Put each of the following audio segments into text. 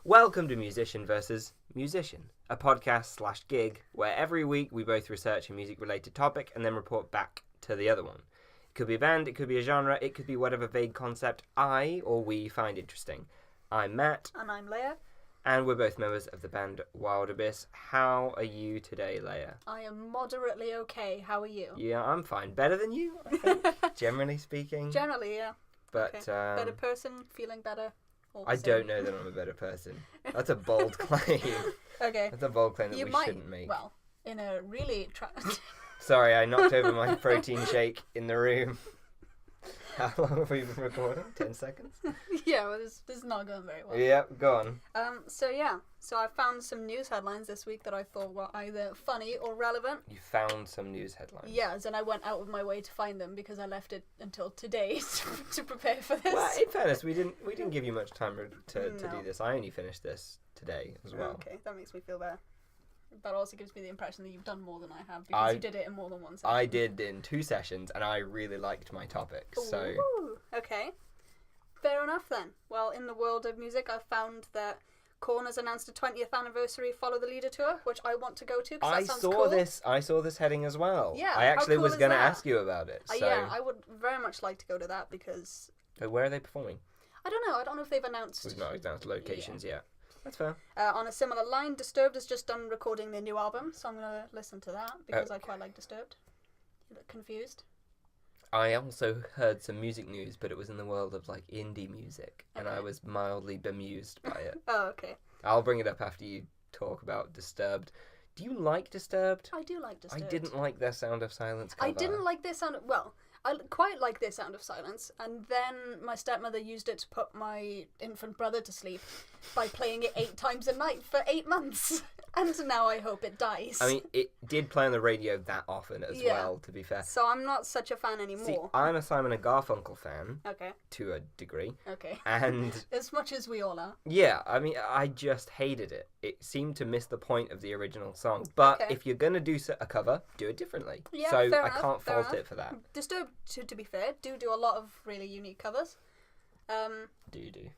Welcome to Musician vs. Musician, a podcast/gig where every week we both research a music-related topic and then report back to the other one. It could be a band, it could be a genre, it could be whatever vague concept I or we find interesting. I'm Matt. And I'm Leia. And we're both members of the band Wild Abyss. How are you today, Leia? I am moderately okay. How are you? Yeah, I'm fine. Better than you, I think, generally speaking. Generally, yeah. But okay. Better person, feeling better. I don't know that I'm a better person. That's a bold claim. Okay. That's a bold claim that you we might, shouldn't make. Well, in a really... Sorry, I knocked over my protein shake in the room. How long have we been recording? 10 seconds? Yeah, well, this is not going very well. Yeah, go on. So I found some news headlines this week that I thought were either funny or relevant. You found some news headlines? Yes, and I went out of my way to find them because I left it until today to prepare for this. Well, in fairness, we didn't give you much time to do this. I only finished this today as well. Okay, that makes me feel better. That also gives me the impression that you've done more than I have because you did it in more than one session. I did in 2 sessions, and I really liked my topics. So. Ooh, okay. Fair enough then. Well, in the world of music, I found that Korn has announced a 20th anniversary Follow the Leader tour, which I want to go to because that sounds cool. I saw this heading as well. Yeah, I actually how cool was going to that? ask you about it. So. Yeah, I would very much like to go to that because... So where are they performing? I don't know. I don't know if they've announced... We've not announced locations yet. That's fair. On a similar line, Disturbed has just done recording their new album, so I'm going to listen to that because I quite like Disturbed. You look confused. I also heard some music news, but it was in the world of like indie music, and I was mildly bemused by it. Oh, okay. I'll bring it up after you talk about Disturbed. Do you like Disturbed? I do like Disturbed. I didn't like their Sound of Silence cover. I didn't like their sound... Well, I quite like their Sound of Silence, and then my stepmother used it to put my infant brother to sleep by playing it 8 times a night for 8 months. And now I hope it dies. I mean, it did play on the radio that often as well, to be fair. So I'm not such a fan anymore. See, I'm a Simon & Garfunkel fan. Okay. To a degree. Okay. And... as much as we all are. Yeah, I mean, I just hated it. It seemed to miss the point of the original song. But if you're going to do a cover, do it differently. Yeah, so fair I enough, can't fair fault enough. it for that. Disturbed, to be fair, do a lot of really unique covers. Do you do?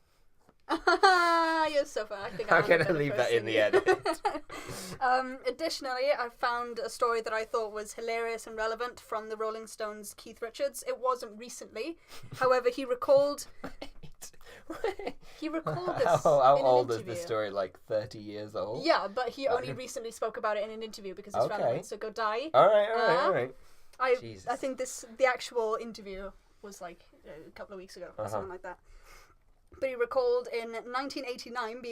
You're so fun. I think I'm going to leave that in the edit. Additionally, I found a story that I thought was hilarious and relevant from the Rolling Stones' Keith Richards. It wasn't recently. However, he recalled... He recalled this How in old an is interview. this story? Like 30 years old? Yeah, but he only recently spoke about it in an interview because it's relevant. So go die. All right. I think the actual interview was like a couple of weeks ago or something like that. But he recalled in 1989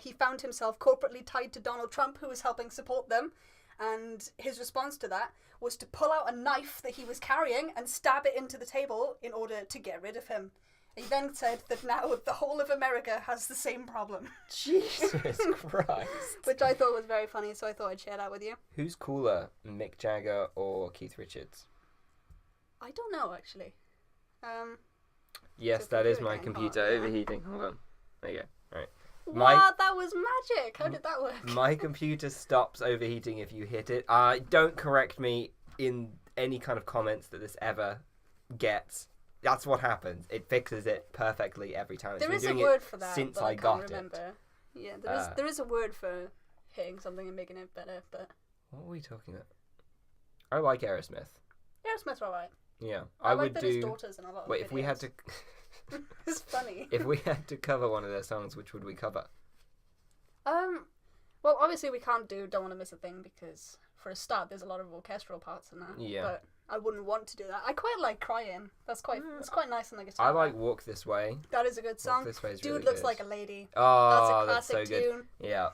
he found himself corporately tied to Donald Trump, who was helping support them, and his response to that was to pull out a knife that he was carrying and stab it into the table in order to get rid of him. He then said that now the whole of America has the same problem. Jesus Christ. Which I thought was very funny, so I thought I'd share that with you. Who's cooler, Mick Jagger or Keith Richards? I don't know, actually. Yes, that is my computer overheating. Hold on. There you go. Right. What? That was magic. How did that work? My computer stops overheating if you hit it. Don't correct me in any kind of comments that this ever gets. That's what happens. It fixes it perfectly every time. There is a word for that, since but I got can't remember. it. Yeah, there is a word for hitting something and making it better, but... What were we talking about? I like Aerosmith. Aerosmith's alright. Yeah. I like that his daughter's in a lot of Wait, videos. if we had to... It's funny. If we had to cover one of their songs, which would we cover? Well, obviously we can't do Don't Want to Miss a Thing because, for a start, there's a lot of orchestral parts in that. Yeah. But I wouldn't want to do that. I quite like Crying. It's quite nice on the guitar. I like Walk This Way. That is a good song. Walk This Way is Dude really Looks good. Like a Lady. Oh, that's a classic so good. tune. Yeah.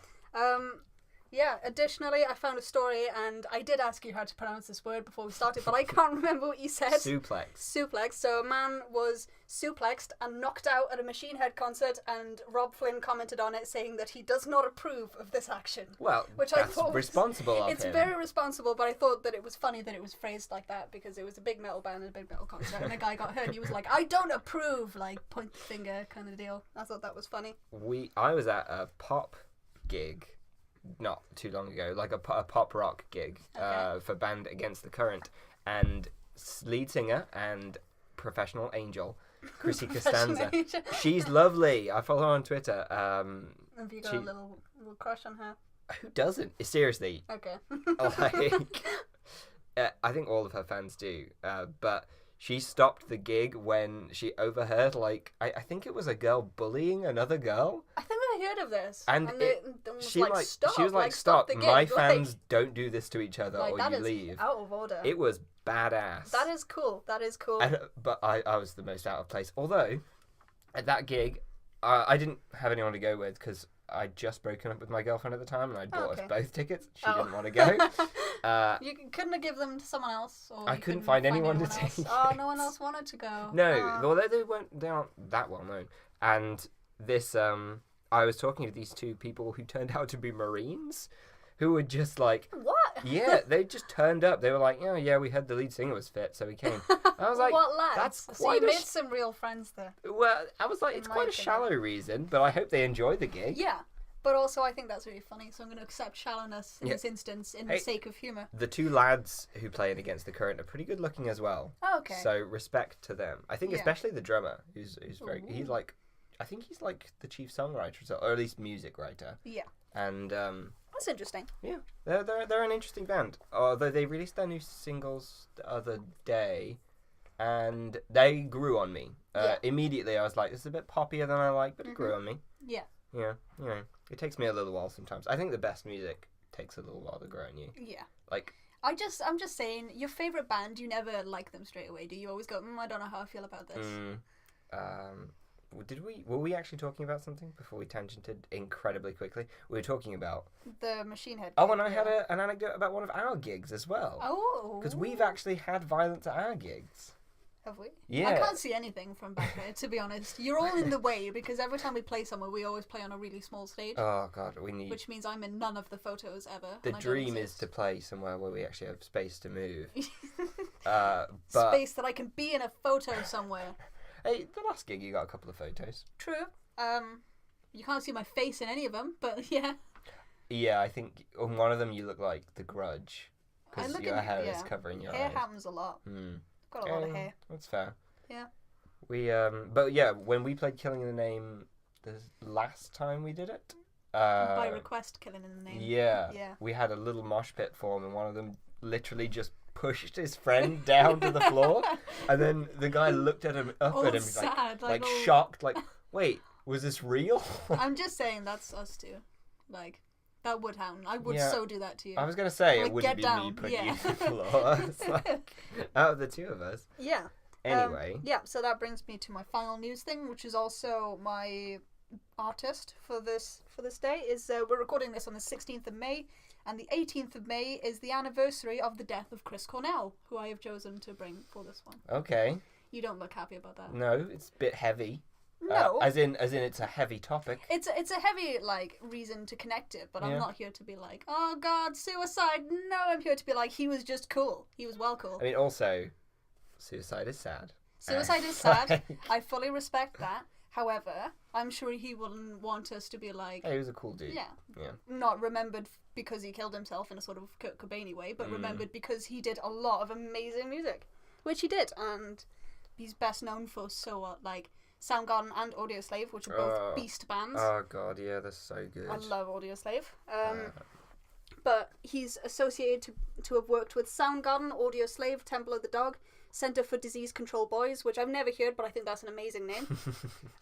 Yeah, additionally, I found a story, and I did ask you how to pronounce this word before we started, but I can't remember what you said. Suplex. So a man was suplexed and knocked out at a Machine Head concert, and Rob Flynn commented on it, saying that he does not approve of this action. Well, which that's I thought responsible of It's him. very responsible, but I thought that it was funny that it was phrased like that, because it was a big metal band and a big metal concert, and a guy got hurt, and he was like, I don't approve, like, point the finger kind of deal. I thought that was funny. I was at a pop gig not too long ago, like a pop rock gig for band Against the Current, and lead singer and professional angel Chrissy Costanza. Impersonation. She's lovely. I follow her on Twitter. Have you got a little crush on her? Who doesn't? Seriously. Okay. Like, I think all of her fans do. But she stopped the gig when she overheard, like, I think it was a girl bullying another girl. I think I heard of this. And she was like, stop. My fans don't do this to each other, like, or that you is leave. out of order. It was badass. That is cool. But I was the most out of place. Although, at that gig, I didn't have anyone to go with because I'd just broken up with my girlfriend at the time, and I'd bought us both tickets. She didn't want to go. You couldn't have given them to someone else? Or I couldn't find anyone to take. Oh, no one else wanted to go. No, although they aren't that well known. And this, I was talking to these two people who turned out to be Marines, who were just like, what? Yeah, they just turned up. They were like, oh yeah, we heard the lead singer was fit, so we came. I was like, what lads? That's So quite you made some real friends there. Well, I was like, it's quite a shallow reason, but I hope they enjoy the gig. Yeah. But also, I think that's really funny, so I'm going to accept shallowness in this instance, in the sake of humour. The two lads who play in Against the Current are pretty good looking as well. Oh, okay. So respect to them. I think especially the drummer, who's very. He's like, I think he's like the chief songwriter, or at least music writer. Yeah. And that's interesting. Yeah, they're an interesting band. Although they released their new singles the other day, and they grew on me. Immediately, I was like, this is a bit poppier than I like, but it grew on me. Yeah. Yeah, you know, it takes me a little while sometimes. I think the best music takes a little while to grow on you. Yeah. Like, I'm just saying, your favourite band, you never like them straight away, do you? Always go, I don't know how I feel about this. Were we actually talking about something before we tangented incredibly quickly? We were talking about the Machine Head. Oh, and I had an anecdote about one of our gigs as well. Oh. Because we've actually had violence at our gigs. Have we? Yeah. I can't see anything from back there, to be honest. You're all in the way, because every time we play somewhere, we always play on a really small stage. Oh, God, we need... Which means I'm in none of the photos ever. The dream is to play somewhere where we actually have space to move. Space that I can be in a photo somewhere. Hey, the last gig you got a couple of photos. True. You can't see my face in any of them, but yeah. Yeah, I think on one of them you look like The Grudge. Because your hair is covering your eyes. Hair happens a lot. Got a lot of hair. That's fair. Yeah. We but yeah, when we played Killing in the Name the last time we did it. By request, Killing in the Name. Yeah. Yeah. We had a little mosh pit form, and one of them literally just pushed his friend down to the floor, and then the guy looked at him at him sad, like shocked, like, wait, was this real? I'm just saying that's us too. Like, that would happen. I would so do that to you. I was gonna say, like, it wouldn't be me putting you to the floor. It's like, out of the two of us. Yeah. Anyway. So that brings me to my final news thing, which is also my artist for this day. Is we're recording this on the 16th of May, and the 18th of May is the anniversary of the death of Chris Cornell, who I have chosen to bring for this one. Okay. You don't look happy about that. No, it's a bit heavy. No. As in it's a heavy topic. It's a heavy, like, reason to connect it, but I'm not here to be like, oh God, suicide. No, I'm here to be like, he was just cool. He was well cool. I mean, also, suicide is sad. Suicide is sad. I fully respect that. However, I'm sure he wouldn't want us to be like... Hey, he was a cool dude. Yeah. Not remembered because he killed himself in a sort of Kurt Cobain-y way, but remembered because he did a lot of amazing music. Which he did, and he's best known for Soundgarden and Audioslave, which are both beast bands. Oh God, yeah, they're so good. I love Audioslave. But he's associated to have worked with Soundgarden, Audioslave, Temple of the Dog, Centre for Disease Control Boys, which I've never heard, but I think that's an amazing name.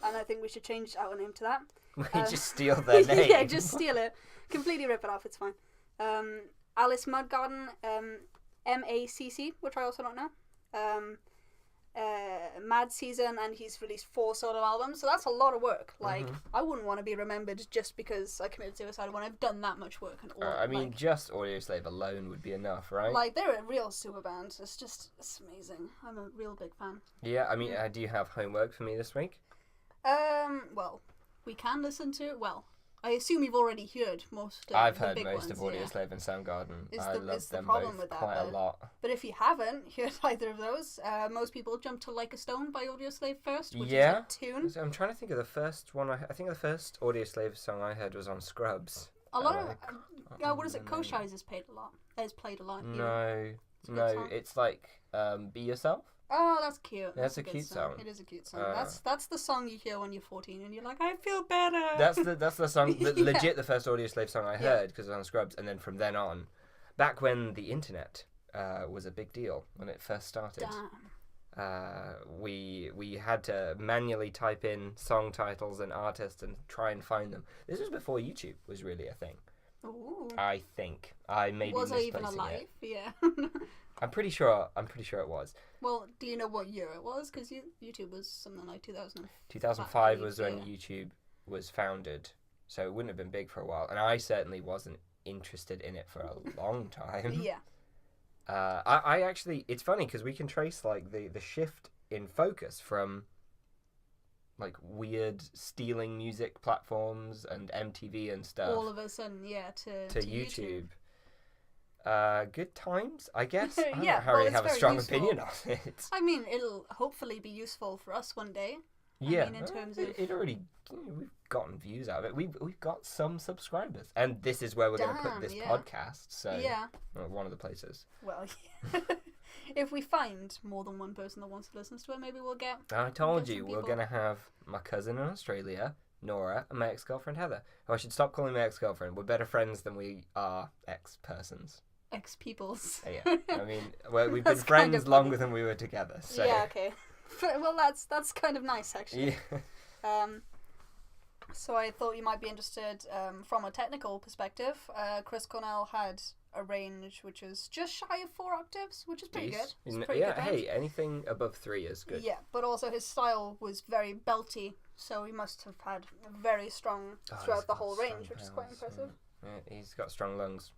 And I think we should change our name to that. We just steal their name. Yeah, just steal it. Completely rip it off, it's fine. Alice Mudgarden, MACC, which I also don't know. Mad Season, and he's released 4 solo albums, so that's a lot of work. Like, I wouldn't want to be remembered just because I committed suicide when I've done that much work. And all, I mean, just Audioslave alone would be enough, right? Like, they're a real super band. It's amazing. I'm a real big fan. Yeah, I mean, do you have homework for me this week? Well, we can listen to, I assume you've already heard most of I've the heard big most ones, of Audioslave and Soundgarden. I love them problem both with that, quite a lot. But if you haven't heard either of those, most people jump to Like a Stone by Audioslave first, which is a tune. I'm trying to think of the first one. I think the first Audioslave song I heard was on Scrubs. A lot of what is it? Koshai's has played a lot. Has played a lot. No, it's like Be Yourself. Oh, that's cute. That's a cute song. It is a cute song. That's the song you hear when you're 14 and you're like, I feel better. That's the song, legit the first Audio Slave song I heard because it was on Scrubs, and then from then on, back when the internet was a big deal when it first started. Damn. We had to manually type in song titles and artists and try and find them. This was before YouTube was really a thing. Ooh. I think I may be misplacing even alive? it. Yeah. I'm pretty sure it was. Well, do you know what year it was? Because YouTube was something like 2000. 2005 was when YouTube was founded, so it wouldn't have been big for a while, and I certainly wasn't interested in it for a long time. Yeah. I actually, it's funny because we can trace like the shift in focus from like weird stealing music platforms and MTV and stuff. All of a sudden, to YouTube. Good times, I guess. I Yeah, don't really it's have a very strong useful. opinion on it. I mean, it'll hopefully be useful for us one day. Yeah, I mean, in terms of... it already, we've gotten views out of it. We've got some subscribers, and this is where we're going to put this podcast. So one of the places. Well, yeah. If we find more than one person that wants to listen to it, maybe we'll get. I told you we're going to have my cousin in Australia, Nora, and my ex-girlfriend Heather. Oh, I should stop calling my ex-girlfriend. We're better friends than we are ex-persons. Ex-peoples. Yeah, I mean, we've been friends longer than we were together. So. Yeah, okay. Well, that's kind of nice, actually. Yeah. So I thought you might be interested from a technical perspective. Chris Cornell had a range which is just shy of 4 octaves, which is pretty good. It's pretty good range. Hey, anything above 3 is good. Yeah, but also his style was very belty, so he must have had very strong throughout the whole range, which is quite impressive. Yeah, he's got strong lungs.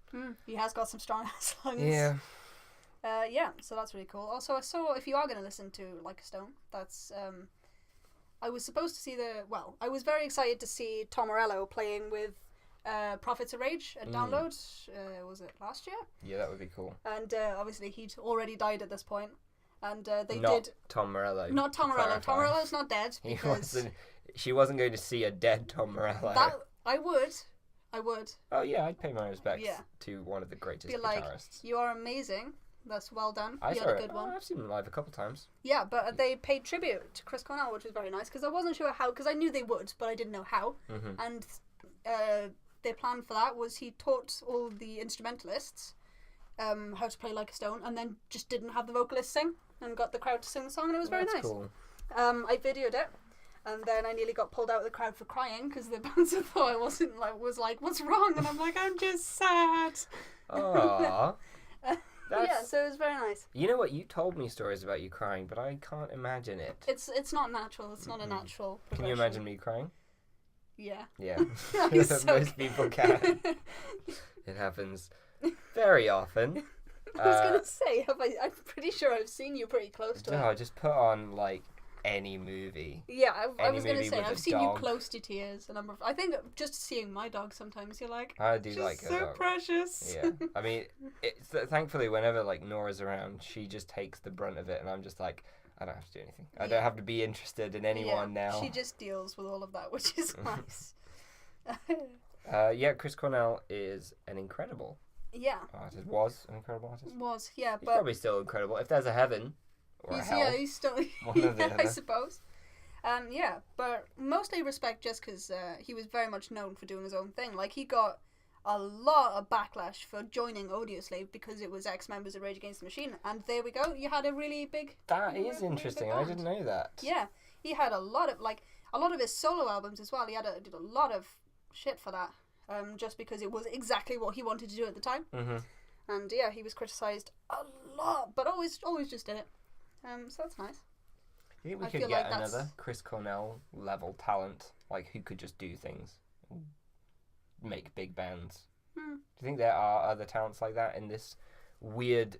He has got some strong ass lungs. Yeah. Yeah, so that's really cool. Also, I saw, if you are going to listen to Like a Stone, that's... I was supposed to see I was very excited to see Tom Morello playing with Prophets of Rage at Download. Was it last year? Yeah, that would be cool. And obviously he'd already died at this point. And they not did... Tom Morello. Not Tom Morello. Tom Morello's not dead. She wasn't going to see a dead Tom Morello. I would. Oh yeah, I'd pay my respects to one of the greatest guitarists. Like, you are amazing. That's well done. I you saw had a good one. I've seen them live a couple times. Yeah, but they paid tribute to Chris Cornell, which was very nice, because I wasn't sure how, because I knew they would, but I didn't know how. Mm-hmm. And their plan for that was he taught all the instrumentalists how to play Like a Stone, and then just didn't have the vocalists sing, and got the crowd to sing the song, and it was very nice. Cool. I videoed it, and then I nearly got pulled out of the crowd for crying, because the bouncer thought I was like, what's wrong? And I'm like, I'm just sad. Aww. Yeah, so it was very nice. You know what? You told me stories about you crying, but I can't imagine it. It's not natural. It's not a natural progression. Can you imagine me crying? Yeah. Yeah. Most people can. It happens very often. I was going to say, I'm pretty sure I've seen you pretty close to it. No, just put on, like, any movie. Yeah, I was going to say, I've seen dog. you close to tears. And I think just seeing my dog sometimes, you're like, I do she's like so her dog. precious. Yeah. I mean, thankfully, whenever, like, Nora's around, she just takes the brunt of it. And I'm just like, I don't have to do anything. I don't have to be interested in anyone now. She just deals with all of that, which is nice. Yeah, Chris Cornell is an incredible artist. Was an incredible artist. Yeah, he's probably still incredible. If there's a heaven or a hell, he's still. One or the other. I suppose. Yeah, but mostly respect just because he was very much known for doing his own thing. Like, he got a lot of backlash for joining Audioslave because it was ex-members of Rage Against the Machine, and there we go. You had a really big. That is interesting. I didn't know that. Yeah, he had a lot of his solo albums as well. He did a lot of shit for that, just because it was exactly what he wanted to do at the time. Mm-hmm. And yeah, he was criticised a lot, but always just did it. So that's nice. You think we could get another Chris Cornell level talent, like who could just do things, make big bands? Do you think there are other talents like that in this weird,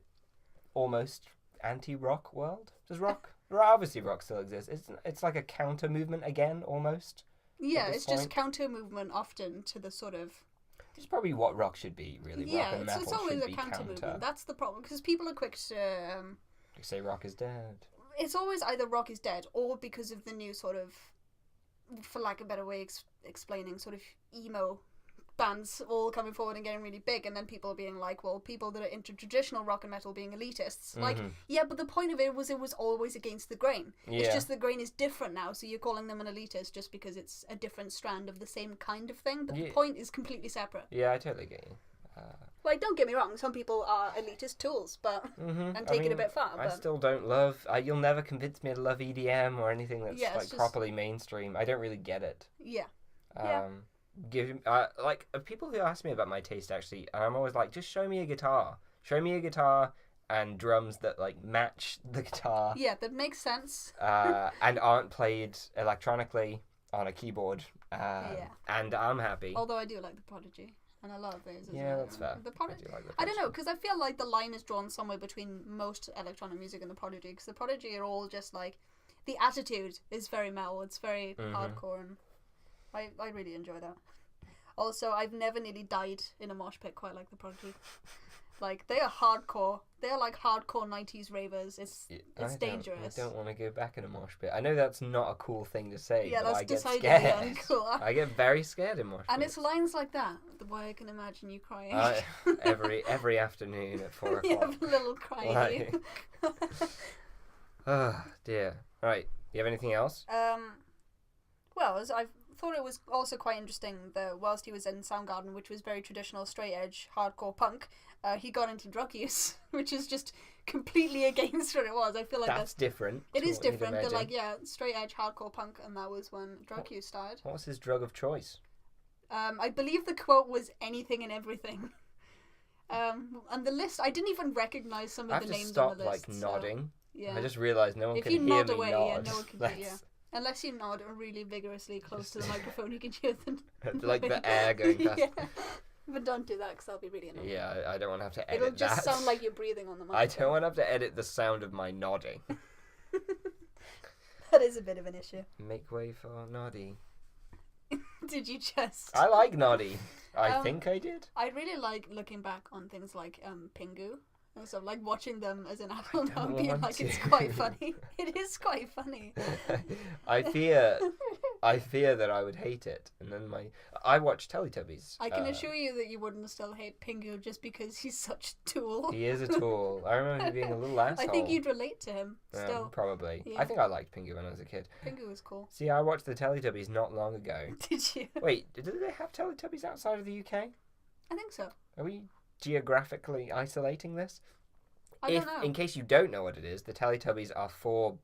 almost anti-rock world? Does rock? Obviously, rock still exists. It's like a counter movement again, almost. Yeah, it's just counter movement often to the sort of. It's probably what rock should be, really. Yeah, rock and metal it's always should a be counter movement. That's the problem, because people are quick to. Say rock is dead. It's always either rock is dead or because of the new sort of, for lack of a better way explaining, sort of emo bands all coming forward and getting really big, and then people being like, well, people that are into traditional rock and metal being elitists. Like, yeah, but the point of it was always against the grain. Yeah. It's just the grain is different now, so you're calling them an elitist just because it's a different strand of the same kind of thing, but the point is completely separate. Yeah, I totally get you. Like, don't get me wrong, some people are elitist tools, but and take it a bit far. I still don't love... you'll never convince me to love EDM or anything that's like properly mainstream. I don't really get it. Yeah. People who ask me about my taste, actually, I'm always like, just show me a guitar. Show me a guitar and drums that like match the guitar. Yeah, that makes sense. And aren't played electronically on a keyboard. And I'm happy. Although I do like the Prodigy. And a lot of those as well. Yeah, that's fair. I don't know, because I feel like the line is drawn somewhere between most electronic music and the Prodigy, because the Prodigy are all just like, the attitude is very metal, it's very hardcore, and I really enjoy that. Also, I've never nearly died in a mosh pit quite like the Prodigy. Like, they are hardcore. They're like hardcore 90s ravers. It's dangerous. I don't want to go back in a mosh pit. I know that's not a cool thing to say, yeah, but that's I get decidedly scared. uncool. I get very scared in mosh pits. And it's lines like that, why I can imagine you crying. Every afternoon at 4 o'clock. You have a little cry. Oh, dear. Right, you have anything else? Well, I thought it was also quite interesting that whilst he was in Soundgarden, which was very traditional straight edge hardcore punk, he got into drug use, which is just completely against what it was. I feel like that's different. It is different. They're like, straight edge hardcore punk, and that was when drug use started. What was his drug of choice? I believe the quote was anything and everything. And the list, I didn't even recognize some of the names on the list. I have to stop nodding. Yeah. I just realised no one can hear me nod. If you nod away, nod. no one can hear you. Unless you nod really vigorously close to the microphone, you can hear them. Like the air going past. Yeah. But don't do that, because that'll be really annoying. Yeah, I don't want to have to edit that. It'll just sound like you're breathing on the microphone. I don't want to have to edit the sound of my nodding. That is a bit of an issue. Make way for Noddy. Did you just... I like Noddy. I think I did. I really like looking back on things like Pingu. And so, like, watching them as an adult now, being like, it's quite funny. It is quite funny. I fear that I would hate it. And then I watch Teletubbies. I can assure you that you wouldn't still hate Pingu just because he's such a tool. He is a tool. I remember him being a little asshole. I think you'd relate to him still. Probably. Yeah. I think I liked Pingu when I was a kid. Pingu was cool. See, I watched the Teletubbies not long ago. Did you? Wait, did they have Teletubbies outside of the UK? I think so. Are we geographically isolating this? I don't know. In case you don't know what it is, the Teletubbies are 4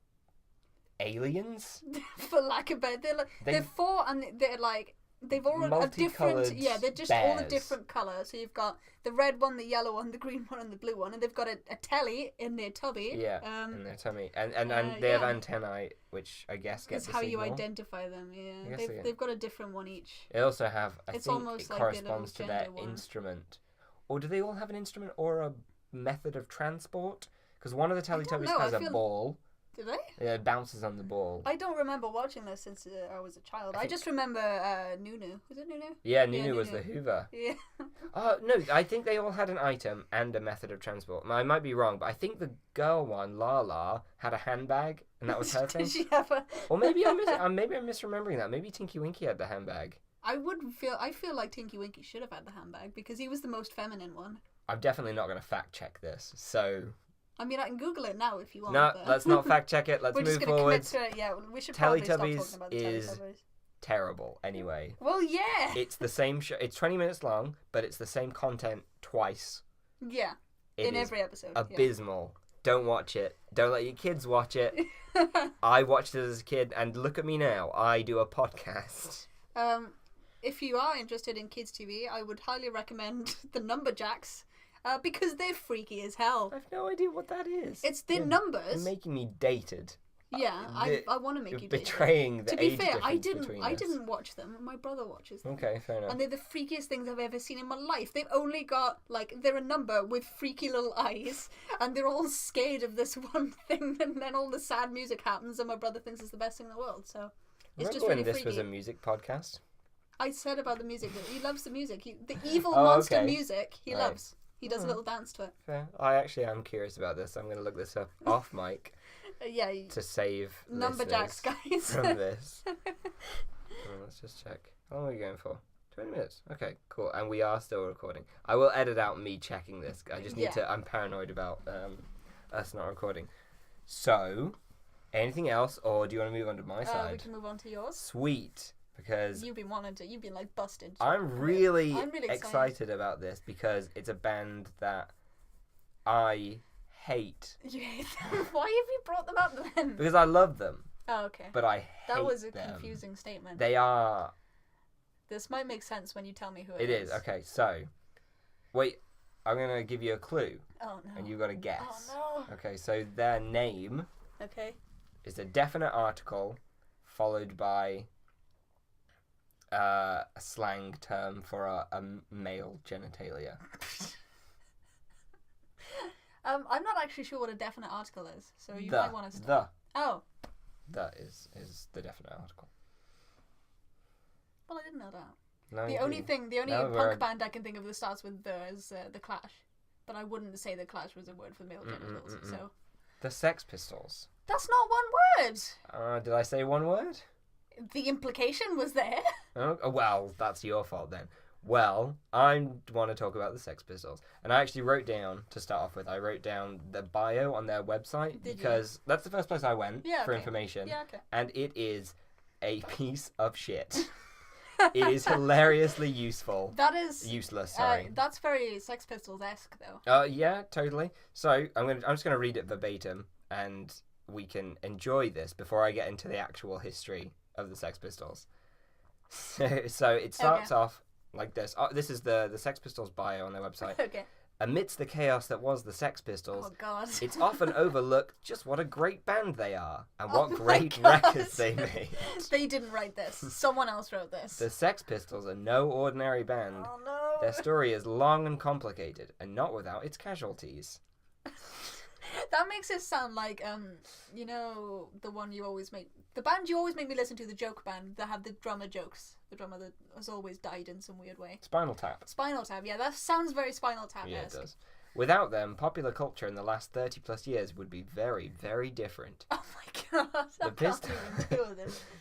aliens? For lack of better, they're 4, and they're like, they've all a different, they're just all a different colour. So you've got the red one, the yellow one, the green one, and the blue one, and they've got a telly in their tubby. Yeah, in their tummy, and they have antennae, which I guess get the signal. That's how you identify them. Yeah, they've got a different one each. They also have, I think, almost it like corresponds to their one. instrument, or do they all have an instrument or a method of transport? Because one of the Teletubbies has a ball. Do they? Yeah, it bounces on the ball. I don't remember watching this since I was a child. I just remember Nunu. Was it Nunu? Yeah, Nunu was the Hoover. Yeah. Oh, no, I think they all had an item and a method of transport. I might be wrong, but I think the girl one, Lala, had a handbag, and that was her thing. Did she have a... Or maybe I'm misremembering that. Maybe Tinky Winky had the handbag. I feel like Tinky Winky should have had the handbag, because he was the most feminine one. I'm definitely not going to fact check this, so... I mean, I can Google it now if you want. No, let's not fact check it. Let's move forward. We should probably stop talking Teletubbies about the is Teletubbies. Terrible, anyway. Well, yeah. It's the same show. It's 20 minutes long, but it's the same content twice. Yeah, in every episode. Abysmal. Yeah. Don't watch it. Don't let your kids watch it. I watched it as a kid, and look at me now. I do a podcast. If you are interested in kids' TV, I would highly recommend The Numberjacks. Because they're freaky as hell. I have no idea what that is. It's their numbers. You're making me dated. Yeah, I want to make you dated. Betraying the age difference. To be fair, I didn't watch them. My brother watches them. Okay, fair enough. And they're the freakiest things I've ever seen in my life. They've only got, they're a number with freaky little eyes, and they're all scared of this one thing, and then all the sad music happens, and my brother thinks it's the best thing in the world, so it's just really freaky. This was a music podcast? I said about the music, that he loves the music. The evil monster music, he loves. He does a little dance to it. Fair. I actually am curious about this. I'm going to look this up off mic. To save Numberjacks, guys. from this. Let's just check. How long are we going for? 20 minutes. Okay, cool. And we are still recording. I will edit out me checking this. I just need to... I'm paranoid about us not recording. So, anything else, or do you want to move on to my side? We can move on to yours. Sweet. Because... You've been like busted. I'm really excited about this because it's a band that I hate. You hate them? Why have you brought them up then? Because I love them. Oh, okay. But I hate them. That was a confusing statement. They are... This might make sense when you tell me who it is. Okay, so... Wait, I'm going to give you a clue. Oh, no. And you've got to guess. Oh, no. Okay, so their name... Okay. Is a definite article followed by a slang term for a male genitalia. I'm not actually sure what a definite article is, so you might want to start. Oh. That is the definite article. Well, I didn't know that. No, the only punk band I can think of that starts with the is The Clash. But I wouldn't say The Clash was a word for male genitals, so... The Sex Pistols. That's not one word! Did I say one word? The implication was there. Oh, well, that's your fault then. Well, I want to talk about the Sex Pistols. And I actually wrote down, to start off with, I wrote down the bio on their website. Because that's the first place I went for information. Yeah, okay. And it is a piece of shit. It is hilariously useful. That is... Useless, sorry. That's very Sex Pistols-esque, though. Yeah, totally. So, I'm just going to read it verbatim, and we can enjoy this before I get into the actual history of the Sex Pistols. So it starts off like this. This is the Sex Pistols bio on their website. Okay. Amidst the chaos that was the Sex Pistols, it's God. often overlooked just what a great band they are and what great records they made. They didn't write this. Someone else wrote this. The Sex Pistols are no ordinary band. Oh, no. Their story is long and complicated, and not without its casualties. That makes it sound like, you know, the band you always make me listen to, the joke band that have the drummer jokes. The drummer that has always died in some weird way. Spinal Tap. Spinal Tap, yeah, that sounds very Spinal Tap-esque. Yeah, it does. Without them, popular culture in the last 30 plus years would be very, very different. Oh my god,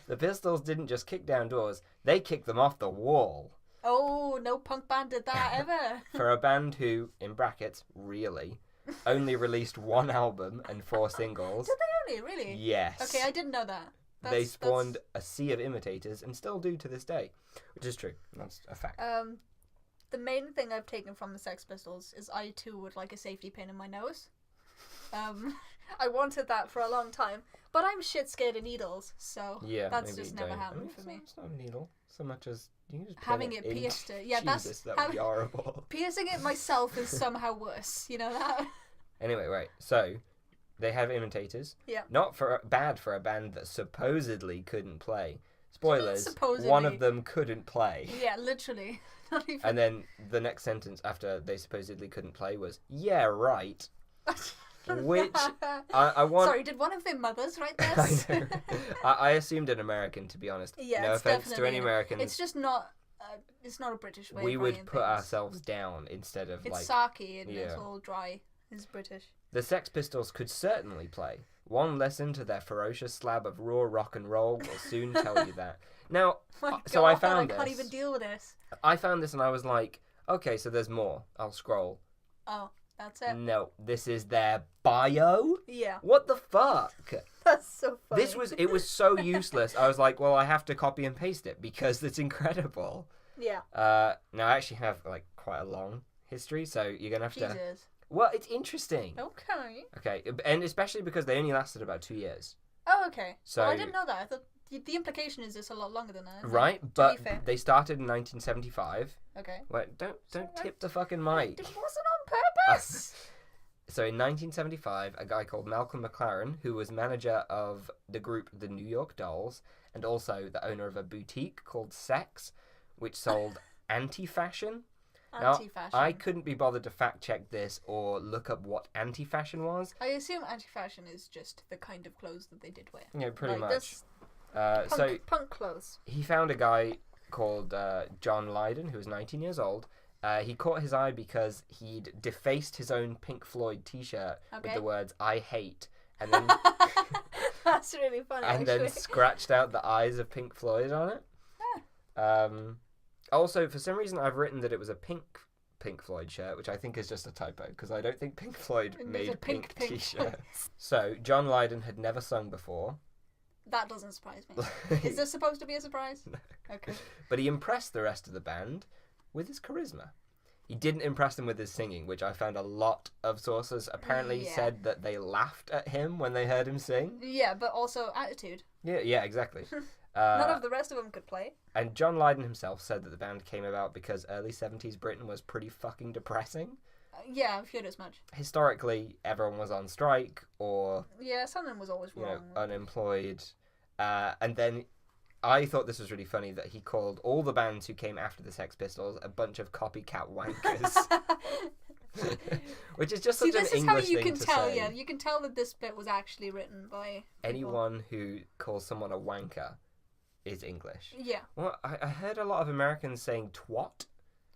The Pistols didn't just kick down doors, they kicked them off the wall. Oh, no punk band did that ever. For a band who, in brackets, really, only released one album and 4 singles. Did they only? Really? Yes. Okay, I didn't know that. They spawned a sea of imitators and still do to this day, which is true. That's a fact. The main thing I've taken from the Sex Pistols is I too would like a safety pin in my nose. I wanted that for a long time, but I'm shit scared of needles, so that's just never happened for me. It's not a needle so much as you can just having it pierced. Yeah, Jesus, that would be horrible. Piercing it myself is somehow worse. You know that. Anyway, right. So they have imitators. Yeah. Not bad for a band that supposedly couldn't play. Spoilers. Supposedly. One of them couldn't play. Yeah, literally. Not even... And then the next sentence after they supposedly couldn't play was, "Yeah, right." Which I want. Sorry, did one of their mothers write this? I know. I assumed an American, to be honest. Yeah, no offense to any Americans. It's just not. It's not a British way. We would put ourselves down instead of it's sarky and it's all dry. It's British. The Sex Pistols could certainly play. One lesson to their ferocious slab of raw rock and roll will soon tell you that. Now, so I found this. I can't even deal with this. I found this and I was like, okay, so there's more. I'll scroll. Oh, that's it? No, this is their bio? Yeah. What the fuck? That's so funny. It was so useless. I was like, well, I have to copy and paste it because it's incredible. Yeah. Now I actually have like quite a long history, so you're going to have to... Jesus. Well, it's interesting. Okay. Okay, and especially because they only lasted about 2 years. Oh, okay. So well, I didn't know that. I thought the implication is it's a lot longer than that. Right, but they started in 1975. Okay. Wait, don't tip the fucking mic. It wasn't on purpose. So in 1975, a guy called Malcolm McLaren, who was manager of the group The New York Dolls, and also the owner of a boutique called Sex, which sold anti-fashion. Anti-fashion. Now, I couldn't be bothered to fact-check this or look up what anti-fashion was. I assume anti-fashion is just the kind of clothes that they did wear. Yeah, pretty much. Punk clothes. He found a guy called John Lydon, who was 19 years old. He caught his eye because he'd defaced his own Pink Floyd T-shirt with the words "I hate," and then that's really funny. And then scratched out the eyes of Pink Floyd on it. Yeah. Also, for some reason, I've written that it was a Pink Floyd shirt, which I think is just a typo, because I don't think Pink Floyd made pink t-shirts. So, John Lydon had never sung before. That doesn't surprise me. Is this supposed to be a surprise? No. Okay. But he impressed the rest of the band with his charisma. He didn't impress them with his singing, which I found a lot of sources apparently said that they laughed at him when they heard him sing. Yeah, but also attitude. Yeah, exactly. None of the rest of them could play. And John Lydon himself said that the band came about because early 70s Britain was pretty fucking depressing. Yeah, I've heard as much. Historically, everyone was on strike or... Yeah, something was always wrong. Unemployed. And then I thought this was really funny that he called all the bands who came after the Sex Pistols a bunch of copycat wankers. Which is just such an English thing to say. Yeah, you can tell that this bit was actually written by anyone who calls someone a wanker is English. Yeah. Well, I heard a lot of Americans saying twat.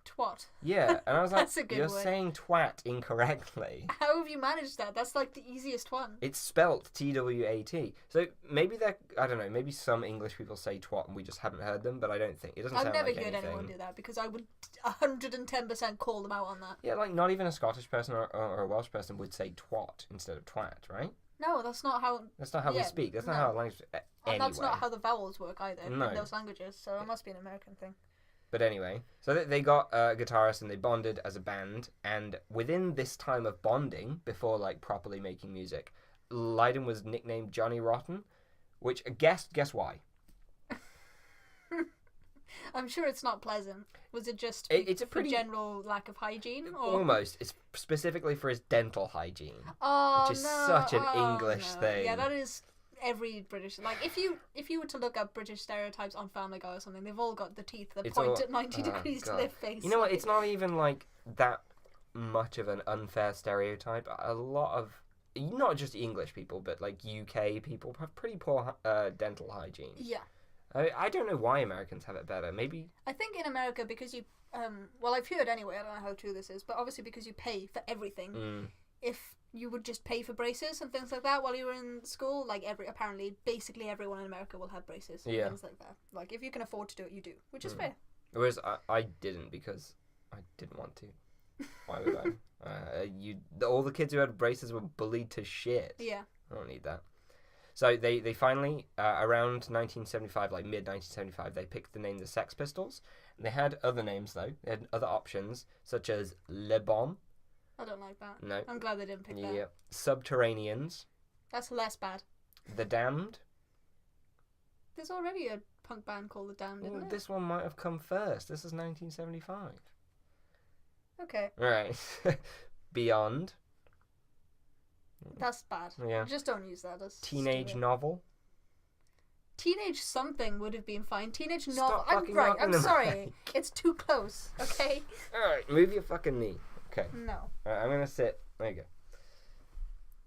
Twat. Yeah, and I was like, That's a good you're word. saying twat incorrectly. How have you managed that? That's like the easiest one. It's spelt T-W-A-T. So maybe I don't know, maybe some English people say twat and we just haven't heard them, but I don't think, it doesn't sound like anything. I've never heard anyone do that because I would 110% call them out on that. Yeah, like not even a Scottish person or a Welsh person would say twat instead of twat, right? No, that's not how... That's not how we speak. That's not how language... And that's not how the vowels work either in those languages, so it must be an American thing. But anyway, so they got a guitarist and they bonded as a band, and within this time of bonding, before like properly making music, Lydon was nicknamed Johnny Rotten, which guess why? I'm sure it's not pleasant. Was it just it's a pretty general lack of hygiene? Or? Almost. It's specifically for his dental hygiene, which is no. such an English thing. Yeah, that is every British. Like if you were to look up British stereotypes on Family Guy or something, they've all got the teeth that point at 90 degrees to their face. You know what? It's not even like that much of an unfair stereotype. A lot of not just English people, but like UK people have pretty poor dental hygiene. Yeah. I don't know why Americans have it better. Maybe... I think in America, because you... well, I've heard anyway, I don't know how true this is, but obviously because you pay for everything, if you would just pay for braces and things like that while you were in school, like apparently, basically everyone in America will have braces and things like that. Like, if you can afford to do it, you do, which is fair. Whereas I didn't because I didn't want to. Why would I? All the kids who had braces were bullied to shit. Yeah. I don't need that. So they finally, around 1975, like mid-1975, they picked the name the Sex Pistols. And they had other names, though. They had other options, such as Le Bon. I don't like that. No. I'm glad they didn't pick that. Yeah. Subterraneans. That's less bad. The Damned. There's already a punk band called The Damned, isn't there? This one might have come first. This is 1975. Okay. Right. Beyond. That's bad. Yeah. Just don't use that as Teenage stupid. Novel. Teenage something would have been fine. Teenage Stop Novel. I'm sorry. It's too close. Okay. All right. Move your fucking knee. Okay. No. All right, I'm gonna sit. There you go.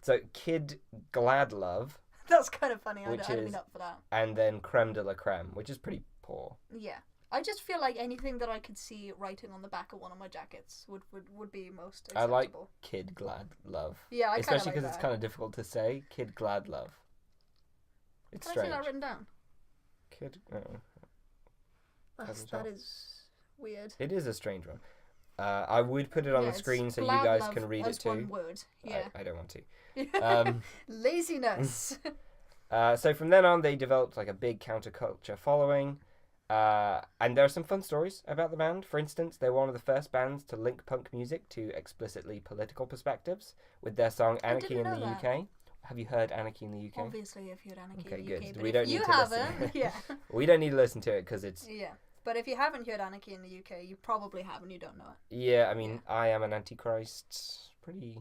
So Kid Gladlove. That's kind of funny. I'd have been up for that. And then Creme de la Creme, which is pretty poor. Yeah. I just feel like anything that I could see writing on the back of one of my jackets would be most acceptable. I like Kid Gladlove. Yeah, I especially because like it's kind of difficult to say. Kid Gladlove. It's Can strange. I see that written down? Kid. That is weird. It is a strange one. I would put it on the screen so you guys can read it too. One word. Yeah. I don't want to. Laziness. So from then on, they developed like a big counterculture following. And there are some fun stories about the band. For instance, they were one of the first bands to link punk music to explicitly political perspectives with their song Anarchy in the UK. Have you heard Anarchy in the UK? Obviously, I've heard Anarchy in the UK. Okay, good. But We don't need to listen. Yeah. We don't need to listen to it because it's... Yeah. But if you haven't heard Anarchy in the UK, you probably have and you don't know it. Yeah, I mean, I Am an Antichrist. Pretty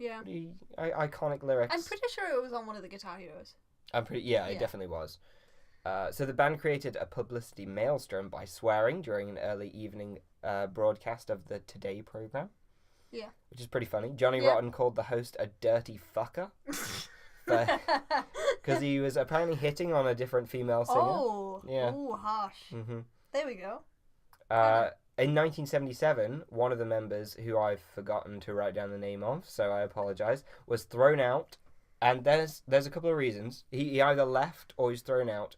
iconic lyrics. I'm pretty sure it was on one of the Guitar Heroes. It definitely was. So the band created a publicity maelstrom by swearing during an early evening broadcast of the Today program. Yeah. Which is pretty funny. Johnny Rotten called the host a dirty fucker. Because he was apparently hitting on a different female singer. Oh. Yeah. Oh, harsh. Mm-hmm. There we go. In 1977, one of the members, who I've forgotten to write down the name of, so I apologise, was thrown out. And there's a couple of reasons. He either left or he was thrown out.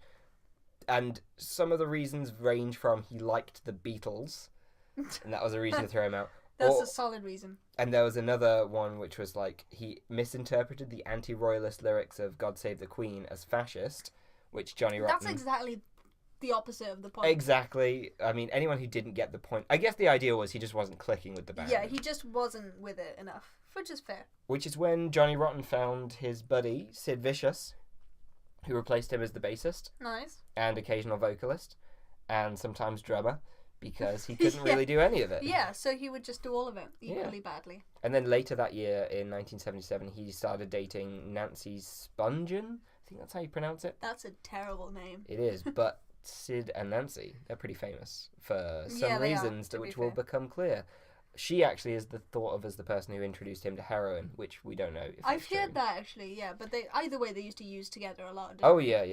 And some of the reasons range from he liked the Beatles, and that was a reason to throw him out. That's a solid reason. And there was another one which was like he misinterpreted the anti-royalist lyrics of God Save the Queen as fascist, which Johnny Rotten... That's exactly the opposite of the point. Exactly. I mean, anyone who didn't get the point... I guess the idea was he just wasn't clicking with the band. Yeah, he just wasn't with it enough, which is fair. Which is when Johnny Rotten found his buddy, Sid Vicious, who replaced him as the bassist. Nice. And occasional vocalist, and sometimes drummer, because he couldn't really do any of it. Yeah, so he would just do all of it equally badly. And then later that year, in 1977, he started dating Nancy Spungen. I think that's how you pronounce it. That's a terrible name. It is, but Sid and Nancy, they're pretty famous for some reasons which will become clear. She actually is thought of as the person who introduced him to heroin, which we don't know if I've that's heard true. that actually, yeah, but either way they used to use together a lot. Oh yeah,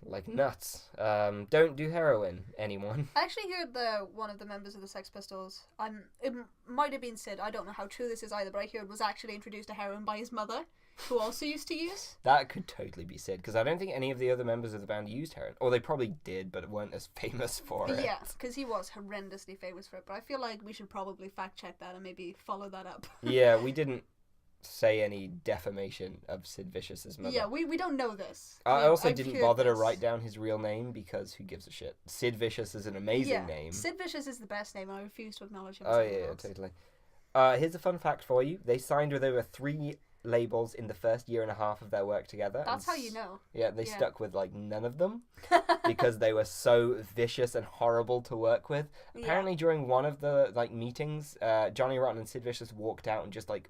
like nuts. Don't do heroin, anyone. I actually heard one of the members of the Sex Pistols, it might have been Sid, I don't know how true this is either, but I heard was actually introduced to heroin by his mother, who also used to use. That could totally be Sid, because I don't think any of the other members of the band used heroin. Or they probably did, but weren't as famous for it. Yeah, because he was horrendously famous for it, but I feel like we should probably fact check that and maybe follow that up. Yeah, we didn't say any defamation of Sid Vicious's mother. Yeah, we don't know this. I also I've didn't heard bother to this. write down his real name, because who gives a shit? Sid Vicious is an amazing name. Sid Vicious is the best name, I refuse to acknowledge him. Oh yeah, totally. Here's a fun fact for you. They signed with over 3 labels in the first year and a half of their work together. That's how you know. Yeah, they stuck with like none of them because they were so vicious and horrible to work with. Apparently during one of the like meetings, Johnny Rotten and Sid Vicious walked out and just like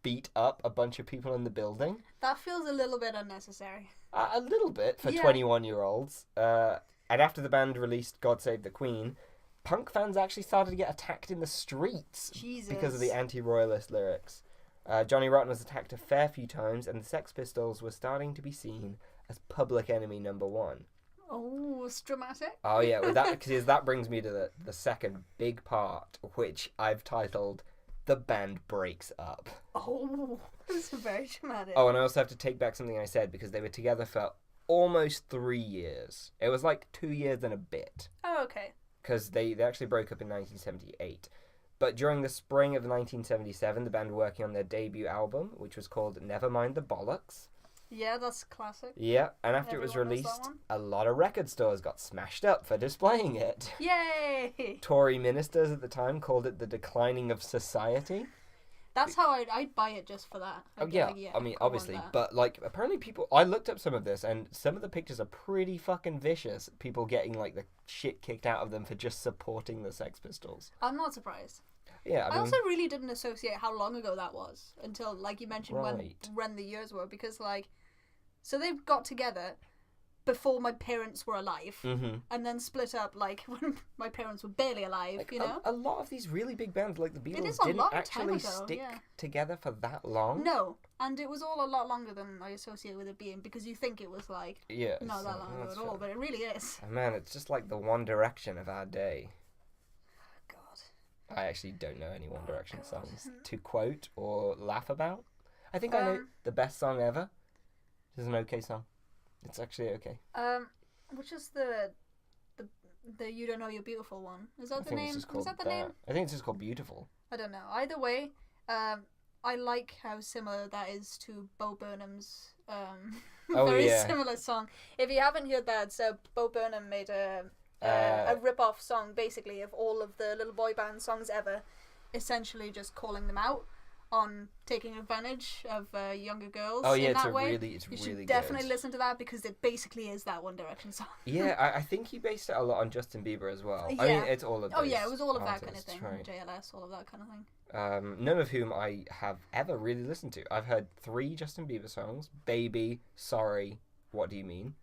beat up a bunch of people in the building. That feels a little bit unnecessary. A little bit for 21-year-olds. And after the band released God Save the Queen, punk fans actually started to get attacked in the streets because of the anti-royalist lyrics. Johnny Rotten was attacked a fair few times, and the Sex Pistols were starting to be seen as public enemy number 1. Oh, it's dramatic. Oh yeah, well, that brings me to the second big part, which I've titled "The Band Breaks Up." Oh, that's very dramatic. Oh, and I also have to take back something I said, because they were together for almost 3 years. It was like 2 years and a bit. Oh, okay. Because they actually broke up in 1978. But during the spring of 1977, the band were working on their debut album, which was called Nevermind the Bollocks. Yeah, that's classic. Yeah, and after it was released, a lot of record stores got smashed up for displaying it. Yay! Tory ministers at the time called it the declining of society. That's how I'd buy it just for that. I mean, obviously, but like apparently I looked up some of this, and some of the pictures are pretty fucking vicious. People getting like the shit kicked out of them for just supporting the Sex Pistols. I'm not surprised. Yeah, I mean, also really didn't associate how long ago that was until, like you mentioned, when the years were, because like, so they got together before my parents were alive, and then split up like when my parents were barely alive. Like, you know, a lot of these really big bands like the Beatles didn't actually stick together for that long. No, and it was all a lot longer than I associate with it being, because you think it was like not that long ago at all, but it really is. Oh, man, it's just like the One Direction of our day. I actually don't know any One Direction songs to quote or laugh about. I think I know the best song ever. It's an okay song. It's actually okay. Which is the You Don't Know You're Beautiful one? Is that the name? Is that the name? I think it's just called Beautiful. I don't know. Either way, I like how similar that is to Bo Burnham's very similar song. If you haven't heard that, so Bo Burnham made a rip-off song basically of all of the little boy band songs ever, essentially just calling them out on taking advantage of younger girls. Oh yeah, in that way. it's you really should definitely good. listen to that, because it basically is that One Direction song. Yeah, I think he based it a lot on Justin Bieber as well. Yeah. I mean, it's all of those. Oh yeah, it was all of that kind of artists, thing. right. JLS, all of that kind of thing. None of whom I have ever really listened to. I've heard 3 Justin Bieber songs: Baby, Sorry, What Do You Mean?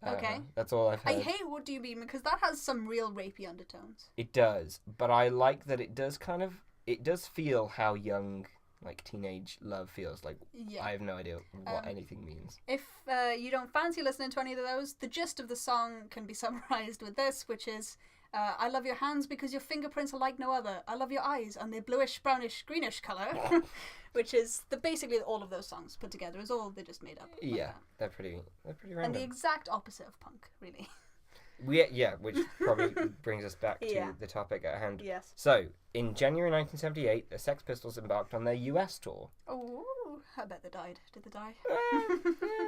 Okay. That's all I've heard. I hate What Do You Mean, because that has some real rapey undertones. It does, but I like that it does feel how young, like, teenage love feels. Like, I have no idea what anything means. If you don't fancy listening to any of those, the gist of the song can be summarized with this, which is I love your hands because your fingerprints are like no other. I love your eyes and they're bluish, brownish, greenish colour. Which is basically all of those songs put together is all they just made up. Yeah, they're pretty random. And the exact opposite of punk, really. Which probably brings us back to the topic at hand. Yes. So, in January 1978, the Sex Pistols embarked on their US tour. Oh, I bet they died. Did they die?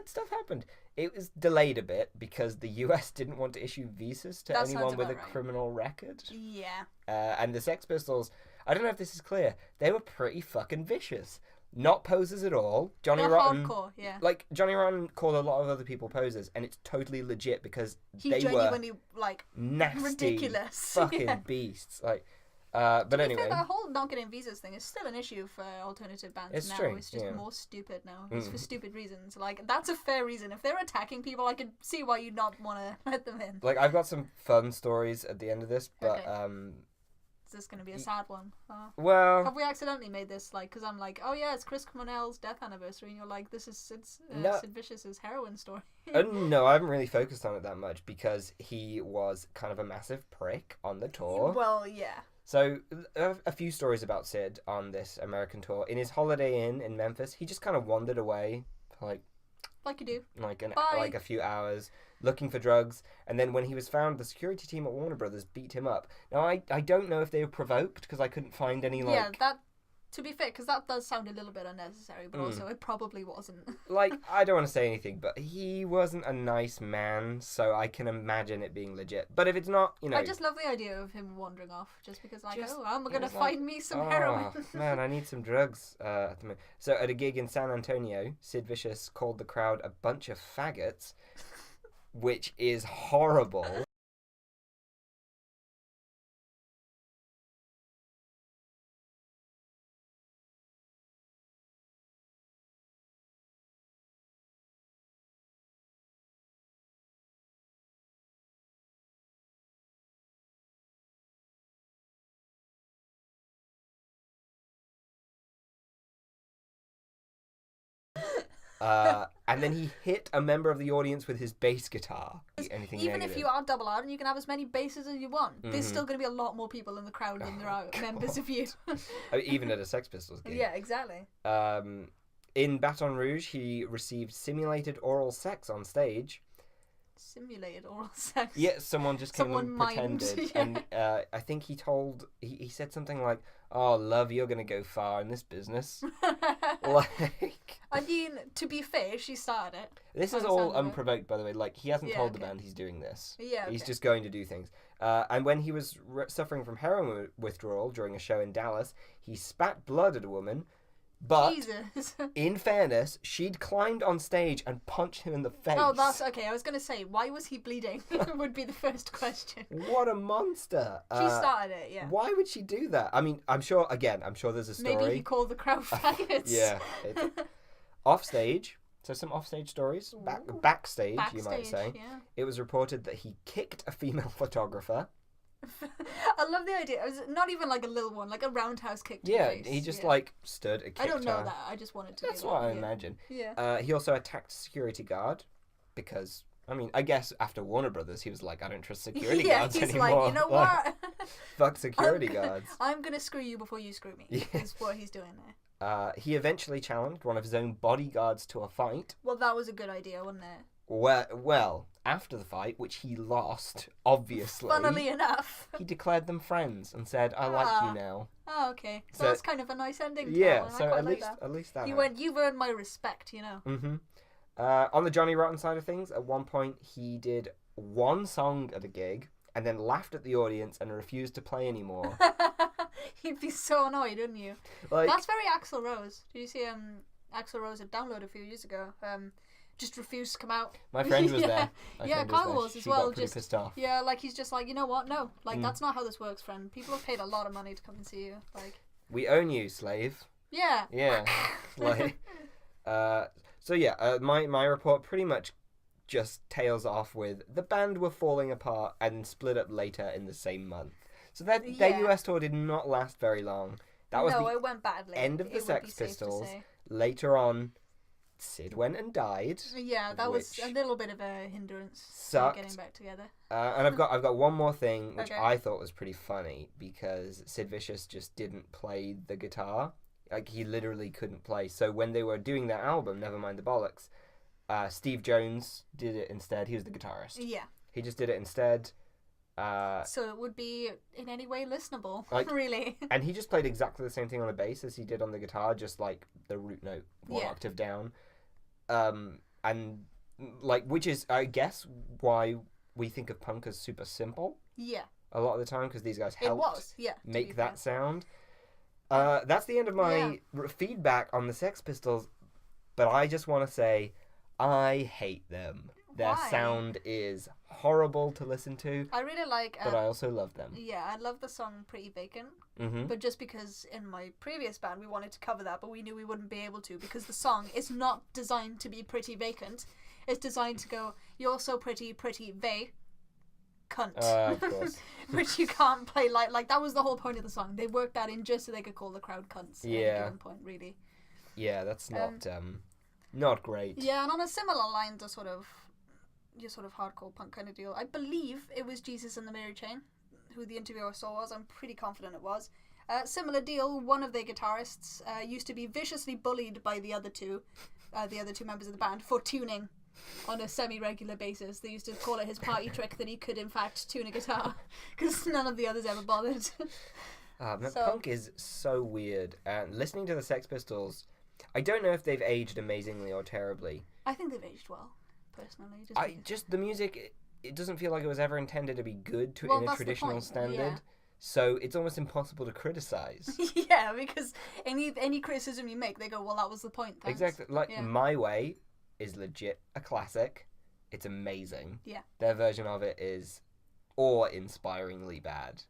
Stuff happened. It was delayed a bit because the US didn't want to issue visas to anyone with a criminal record. Yeah. And the Sex Pistols, I don't know if this is clear, they were pretty fucking vicious. Not posers at all. Johnny Rotten, hardcore, yeah. Like Johnny Rotten called a lot of other people posers, and it's totally legit because he they genuinely, were like, nasty, ridiculous, fucking beasts. Like, but anyway, that whole not getting visas thing is still an issue for alternative bands it's now. True, it's just more stupid now. It's for stupid reasons. Like that's a fair reason. If they're attacking people, I could see why you'd not want to let them in. Like I've got some fun stories at the end of this, but Is this going to be a sad one? Well, have we accidentally made this like? Because I'm like, oh yeah, it's Chris Cornell's death anniversary, and you're like, it's Sid Vicious's heroin story. No, I haven't really focused on it that much because he was kind of a massive prick on the tour. Well, yeah. So a few stories about Sid on this American tour. In his Holiday Inn in Memphis, he just kind of wandered away for like you do, like a few hours, looking for drugs, and then when he was found, the security team at Warner Brothers beat him up. Now, I don't know if they were provoked, because I couldn't find any, like... Yeah, that... To be fair, because that does sound a little bit unnecessary, but also it probably wasn't. Like, I don't want to say anything, but he wasn't a nice man, so I can imagine it being legit. But if it's not, you know... I just love the idea of him wandering off, just because, like, I'm going to find me some heroin. Man, I need some drugs at the moment. So, at a gig in San Antonio, Sid Vicious called the crowd a bunch of faggots, which is horrible. And then he hit a member of the audience with his bass guitar. Anything Even negative. if you are double out and you can have as many basses as you want, there's still going to be a lot more people in the crowd than there are members of you. Even at a Sex Pistols gig. Yeah, exactly. In Baton Rouge, he received simulated oral sex on stage. Simulated oral sex? Yeah, someone just came and pretended. Yeah. And I think he said something like, "Oh, love, you're going to go far in this business." Like... I mean, to be fair, she started it. This is all unprovoked, by the way. Like, he hasn't told the band he's doing this. Yeah, He's just going to do things. And when he was suffering from heroin withdrawal during a show in Dallas, he spat blood at a woman. But, Jesus. In fairness, she'd climbed on stage and punched him in the face. Oh, that's okay. I was going to say, why was he bleeding? Would be the first question. What a monster. She started it, yeah. Why would she do that? I mean, I'm sure there's a story. Maybe he called the crowd faggots. Yeah. Offstage, so some offstage stories. Backstage, you might say. Yeah. It was reported that he kicked a female photographer. I love the idea. It was not even like a little one, like a roundhouse kick to the face. He just stood and kicked her. I don't know that. I just wanted to. That's what I imagine. Yeah. He also attacked a security guard because, I mean, I guess after Warner Brothers, he was like, I don't trust security guards he's anymore. Like, you know what? Fuck security guards. I'm gonna screw you before you screw me. Yeah. Is what he's doing there. He eventually challenged one of his own bodyguards to a fight. Well, that was a good idea, wasn't it? Well, after the fight, which he lost, obviously. Funnily enough. He declared them friends and said, I like you now. Oh, okay. So that's kind of a nice ending to yeah, that one. so at least that. He went, you've earned my respect, you know. Mm-hmm. On the Johnny Rotten side of things, at one point he did one song at a gig and then laughed at the audience and refused to play anymore. You'd be so annoyed, wouldn't you? Like, that's very Axl Rose. Did you see Axl Rose at Download a few years ago? Just refused to come out. My friend was there. Kyle was as well. Got pretty pissed off. Yeah, like he's just like, you know what? No, like that's not how this works, friend. People have paid a lot of money to come and see you. Like, we own you, slave. Yeah. Yeah. Like, my report pretty much just tails off with the band were falling apart and split up later in the same month. So their US tour did not last very long. That was it went badly. End of the Sex Pistols. Later on, Sid went and died. Yeah, that was a little bit of a hindrance sucked. to getting back together. And I've got one more thing which Okay. I thought was pretty funny, because Sid Vicious just didn't play the guitar. Like, he literally couldn't play. So when they were doing their album, Nevermind the Bollocks, Steve Jones did it instead. He was the guitarist. Yeah. He just did it instead. So it would be in any way listenable, like, really. And he just played exactly the same thing on the bass as he did on the guitar, just like the root note one octave down. And like, which is, I guess, why we think of punk as super simple. Yeah. A lot of the time, because these guys helped make that sound. That's the end of my feedback on the Sex Pistols, but I just want to say I hate them. Their sound is horrible to listen to. I really like... but I also love them. Yeah, I love the song Pretty Vacant. Mm-hmm. But just because in my previous band we wanted to cover that, but we knew we wouldn't be able to, because the song is not designed to be pretty vacant. It's designed to go, you're so pretty, pretty cunt. Of course. Which you can't play like that was the whole point of the song. They worked that in just so they could call the crowd cunts at a given point, really. Yeah, that's not great. Yeah, and on a similar line to your sort of hardcore punk kind of deal, I believe it was Jesus and the Mary Chain who the interviewer saw was. I'm pretty confident it was. Similar deal, one of their guitarists used to be viciously bullied by the other two members of the band for tuning on a semi-regular basis. They used to call it his party trick that he could in fact tune a guitar, because none of the others ever bothered. Punk is so weird, and listening to the Sex Pistols, I don't know if they've aged amazingly or terribly. I think they've aged well, personally. Just the music, it doesn't feel like it was ever intended to be good in a traditional standard. Yeah. So it's almost impossible to criticize. Yeah, because any criticism you make, they go, well, that was the point. Thanks. Exactly. Like, My Way is legit a classic. It's amazing. Yeah. Their version of it is awe-inspiringly bad.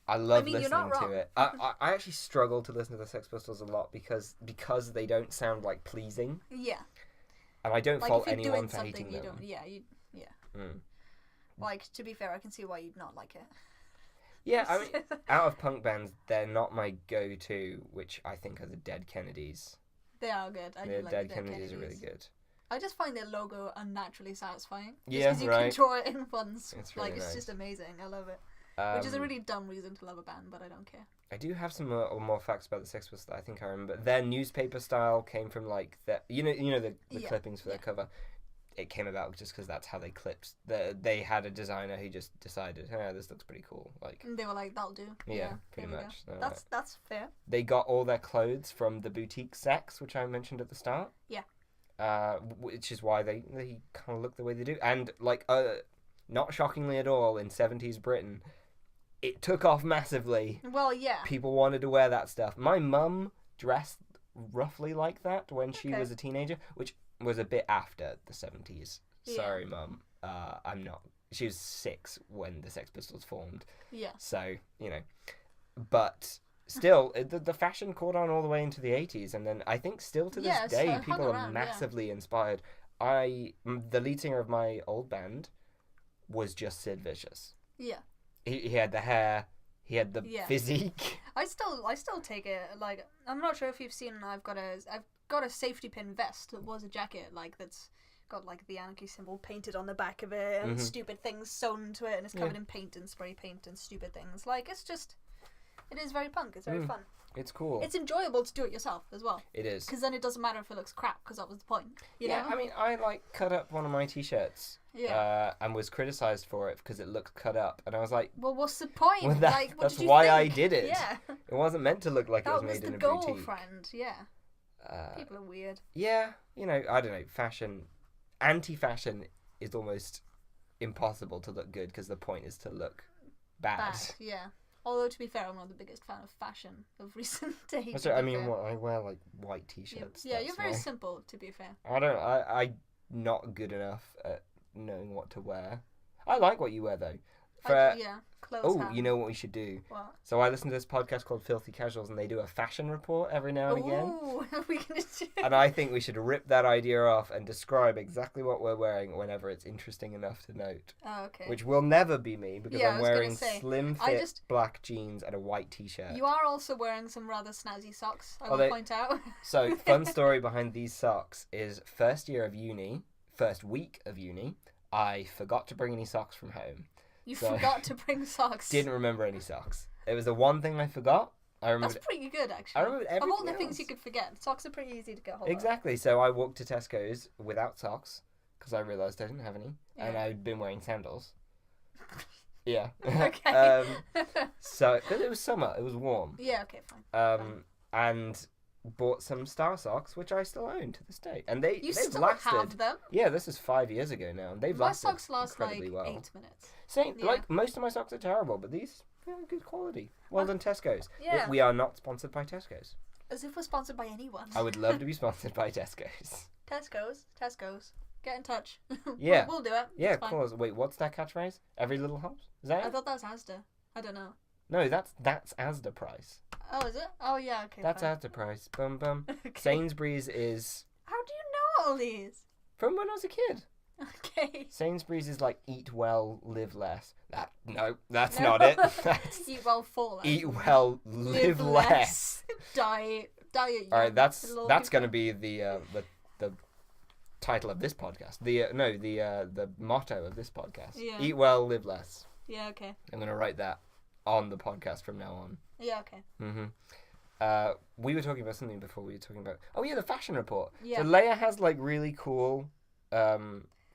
I love listening to it. I actually struggle to listen to the Sex Pistols a lot because they don't sound like pleasing. Yeah. And I don't fault anyone for hating them. Like, to be fair, I can see why you'd not like it. Yeah, I mean, out of punk bands, they're not my go-to, which I think are the Dead Kennedys. They are good. I do like the Dead Kennedys. Are really good. I just find their logo unnaturally satisfying. Yeah, because you can draw it in once. It's really it's nice. just amazing. I love it. Which is a really dumb reason to love a band, but I don't care. I do have some more facts about the Sex Pistols that I think I remember. Their newspaper style came from like the clippings for their cover. It came about just because that's how they clipped. They had a designer who just decided, this looks pretty cool. Like, and they were like, that'll do. Yeah, pretty much. That's fair. They got all their clothes from the boutique Sex, which I mentioned at the start. Yeah. Which is why they kind of look the way they do. And like, not shockingly at all, in 70s Britain, it took off massively. Well, yeah. People wanted to wear that stuff. My mum dressed roughly like that when she was a teenager, which was a bit after the 70s. Yeah. Sorry, Mum. I'm not. She was 6 when the Sex Pistols formed. Yeah. So, But still, the fashion caught on all the way into the 80s, and then I think still to this day, people are massively inspired. The lead singer of my old band was just Sid Vicious. Yeah. He had the hair, he had the physique. I still take it, like, I'm not sure if you've seen, I've got a safety pin vest that was a jacket, like, that's got, like, the anarchy symbol painted on the back of it, and stupid things sewn into it, and it's covered in paint and spray paint and stupid things. Like, it is very punk, it's very fun. It's cool. It's enjoyable to do it yourself as well. It is. Because then it doesn't matter if it looks crap, because that was the point. You know? I mean, I, cut up one of my t-shirts. Yeah. And was criticised for it because it looked cut up. And I was like... Well, what's the point? Well, what that's did you why think? I did it. Yeah. It wasn't meant to look like it was made in a boutique. That was the goal, friend. Yeah. People are weird. Yeah. I don't know. Fashion... Anti-fashion is almost impossible to look good because the point is to look bad. Yeah. Although, to be fair, I'm not the biggest fan of fashion of recent days. I mean, I wear, like, white t-shirts. Yeah, you're very simple, to be fair. I'm not good enough at knowing what to wear. I like what you wear, though. Clothes. Oh, you know what we should do? What? So I listen to this podcast called Filthy Casuals, and they do a fashion report every now and again. Ooh, are we gonna do? And I think we should rip that idea off and describe exactly what we're wearing whenever it's interesting enough to note. Oh, okay. Which will never be me, because Yeah, I'm I was gonna wearing say, slim fit black jeans and a white t-shirt. You are also wearing some rather snazzy socks, I will point out. So, fun story behind these socks is first week of uni, I forgot to bring any socks from home. You forgot to bring socks. Didn't remember any socks. It was the one thing I forgot. I remember. That's pretty good, actually. I remember everything of all the things else. you could forget, socks are pretty easy to get hold of. Exactly. So I walked to Tesco's without socks because I realised I didn't have any, and I'd been wearing sandals. Yeah. Okay. So, but it was summer. It was warm. Yeah. Okay. Fine. And bought some Star socks, which I still own to this day, and they've still lasted. have them? Yeah, this is 5 years ago now, and they've lasted My socks last incredibly like well. 8 minutes. Same, like most of my socks are terrible, but these are good quality. Well done, Tesco's. Yeah. We are not sponsored by Tesco's. As if we're sponsored by anyone. I would love to be sponsored by Tesco's. Tesco's. Get in touch. Yeah. we'll do it. Yeah, of course. Wait, what's that catchphrase? Every little helps? Is that I it? thought that was Asda. I don't know. No, that's Asda price. Oh, is it? Oh, yeah, okay. That's fine. Asda price. Bum bum. Okay. Sainsbury's is How do you know all these? from when I was a kid. Okay. Sainsbury's is like eat well, live less. That's No. not it. That's Eat well, fall less. eat well, live less. Diet. All right, that's going to be the title of this podcast. The motto of this podcast. Yeah. Eat well, live less. Yeah, okay. I'm going to write that on the podcast from now on. Yeah, okay. Mm-hmm. We were talking about something before. We were talking about the fashion report. Yeah. So Leia has like really cool,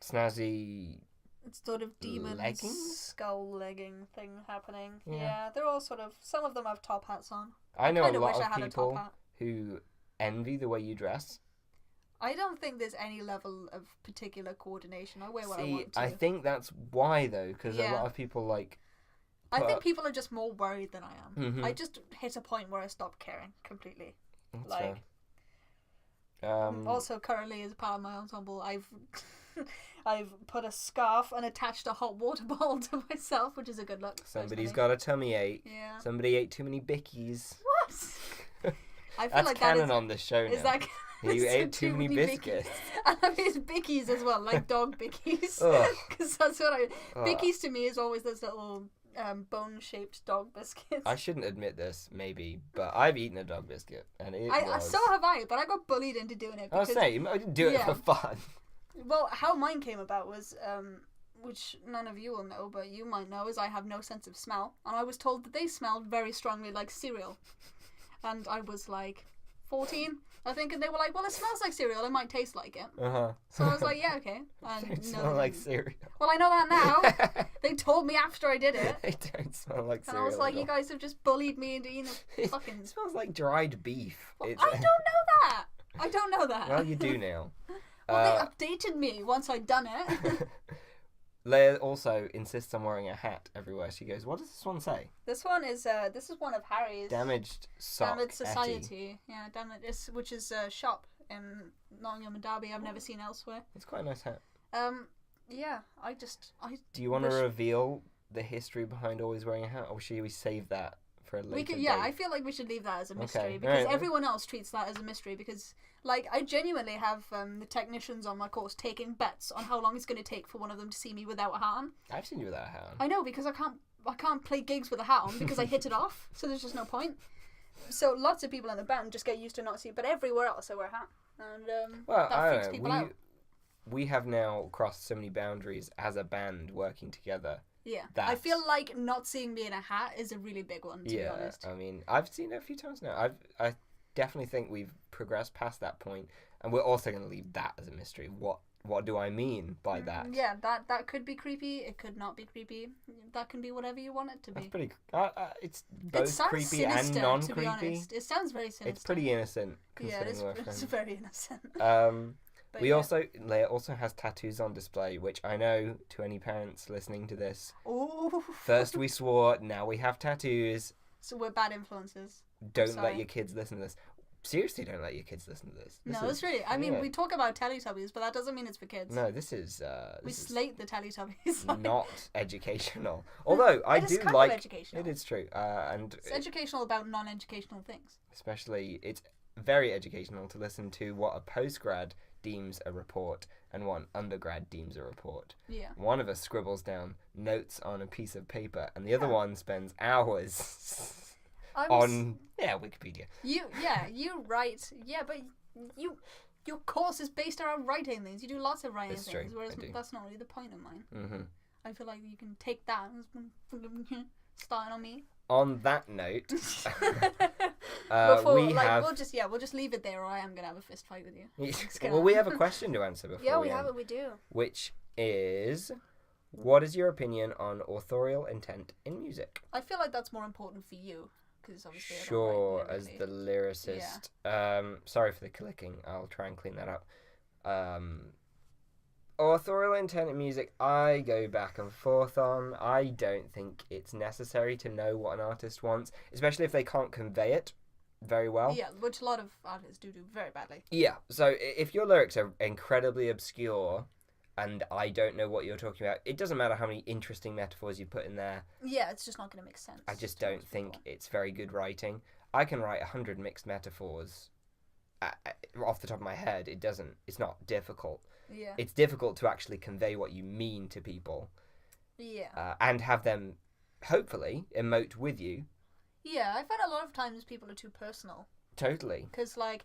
snazzy. It's sort of demon leggings? skull legging thing happening. Yeah. Yeah, they're all sort of. Some of them have top hats on. I know a kinda lot wish I of had a people top hat. who envy the way you dress. I don't think there's any level of particular coordination. I wear what I See, want to. I think that's why though, because a Yeah. lot of people like. I think people are just more worried than I am. Mhm. I just hit a point where I stopped caring completely. That's Like, fair. also currently as part of my ensemble, I've put a scarf and attached a hot water bottle to myself, which is a good look. Somebody's personally. got a tummy ache. Yeah. Somebody ate too many bickies. What? I feel That's like canon that on this show now. is that. You ate too many biscuits. And I mean, it's bickies as well, like dog bickies. Ugh. Because that's what Ugh. Bickies to me is always those little bone-shaped dog biscuits. I shouldn't admit this, maybe, but I've eaten a dog biscuit, and it I was... so have I, but I got bullied into doing it. I was Because, saying, I didn't do it Yeah. for fun. well, how mine came about was, which none of you will know, but you might know, is I have no sense of smell, and I was told that they smelled very strongly like cereal, and I was like 14, I think, and they were like, well, it smells like cereal, it might taste like it. Uh-huh. So I was like, yeah, okay. And They no, smell they like didn't. cereal. Well, I know that now. They told me after I did it. They don't smell like And cereal. I was like, at all. you guys have just bullied me into eating a fucking... It smells like dried beef. Well, It's... I don't know that. I don't know that. Well, you do now. Well, they updated me once I'd done it. Leia also insists on wearing a hat everywhere she goes. What does this one say? This is one of Harry's. Damaged sock. Damaged Society. Yeah, Damaged, which is a shop in Nottingham and Derby I've never seen elsewhere. It's quite a nice hat. Yeah, I Do you want to wish- reveal the history behind always wearing a hat, or should we save that for a later We could, date? yeah, I feel like we should leave that as a mystery Okay, because alright. everyone else treats that as a mystery because, like, I genuinely have the technicians on my course taking bets on how long it's going to take for one of them to see me without a hat on. I've seen you without a hat on. I know because I can't play gigs with a hat on because I hit it off, so there's just no point. So lots of people in the band just get used to not seeing, but everywhere else I wear a hat, and Well, that I freaks don't people know. out. We have now crossed so many boundaries as a band working together. Yeah, I That's- feel like not seeing me in a hat is a really big one, to be honest. I mean, I've seen it a few times now. I definitely think we've progressed past that point, and we're also going to leave that as a mystery. What do I mean by that? Yeah, that could be creepy. It could not be creepy. That can be whatever you want it to be. That's pretty. It's It both sounds creepy sinister, and to be non-creepy. honest. It sounds very sinister. It's pretty innocent Yeah, considering we're it's friends. very innocent. But We yeah. Leia also has tattoos on display, which I know to any parents listening to this. Ooh. First we swore, now we have tattoos. So we're bad influences. Don't Sorry. let your kids listen to this. seriously don't let your kids listen to this. No, it's really. I mean, we talk about Teletubbies, but that doesn't mean it's for kids. No, this is. We slate the Teletubbies. Not educational. Although I do like. Educational. It is true, and it's educational about non-educational things. Especially, it's very educational to listen to what a postgrad deems a report and what an undergrad deems a report. Yeah. One of us scribbles down notes on a piece of paper, and the other one spends hours. Wikipedia. You write, but your course is based around writing things. You do lots of writing things, whereas that's not really the point of mine. Mm-hmm. I feel like you can take that and starting on me. On that note, we'll just leave it there, or I am gonna have a fist fight with you. Well, we have a question to answer before. We do. Which is, what is your opinion on authorial intent in music? I feel like that's more important for you. Obviously sure, as the lyricist. Yeah. Sorry for the clicking. I'll try and clean that up. Authorial intent in music, I go back and forth on. I don't think it's necessary to know what an artist wants, especially if they can't convey it very well. Yeah, which a lot of artists do very badly. Yeah, so if your lyrics are incredibly obscure and I don't know what you're talking about, it doesn't matter how many interesting metaphors you put in there. Yeah, it's just not going to make sense. I just don't think it's very good writing. I can write 100 mixed metaphors off the top of my head. It's not difficult. Yeah. It's difficult to actually convey what you mean to people. Yeah. And have them, hopefully, emote with you. Yeah, I find a lot of times people are too personal. Totally. Because, I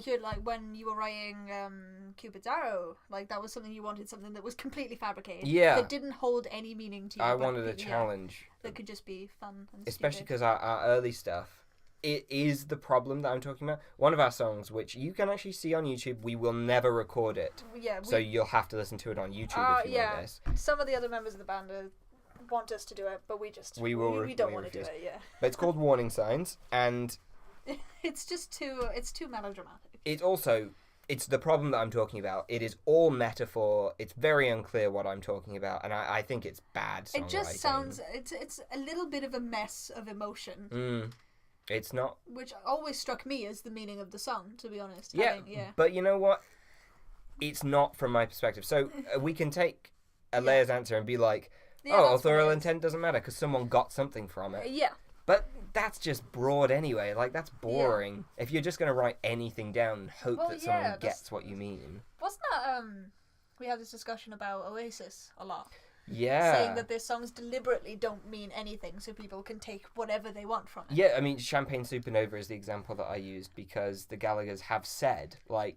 heard, when you were writing Cupid's Arrow, that was something you wanted, something that was completely fabricated. Yeah. That didn't hold any meaning to you. I wanted a challenge. That could just be fun and especially because our early stuff, it is the problem that I'm talking about. One of our songs, which you can actually see on YouTube, we will never record it. Yeah. So you'll have to listen to it on YouTube if you want this. Some of the other members of the band want us to do it, but we don't want to do it, yeah. But it's called Warning Signs, and... it's too melodramatic. It's the problem that I'm talking about. It is all metaphor. It's very unclear what I'm talking about, and I think it's bad songwriting. It just sounds... It's a little bit of a mess of emotion. It's not... Which always struck me as the meaning of the song, to be honest. Yeah, but you know what? It's not from my perspective. So we can take Leia's answer and be like, authorial intent doesn't matter because someone got something from it. Yeah. But that's just broad anyway. That's boring. Yeah. If you're just going to write anything down and hope that someone gets what you mean. Wasn't that... we had this discussion about Oasis a lot. Yeah. Saying that their songs deliberately don't mean anything so people can take whatever they want from it. Yeah, I mean, Champagne Supernova is the example that I used because the Gallaghers have said, when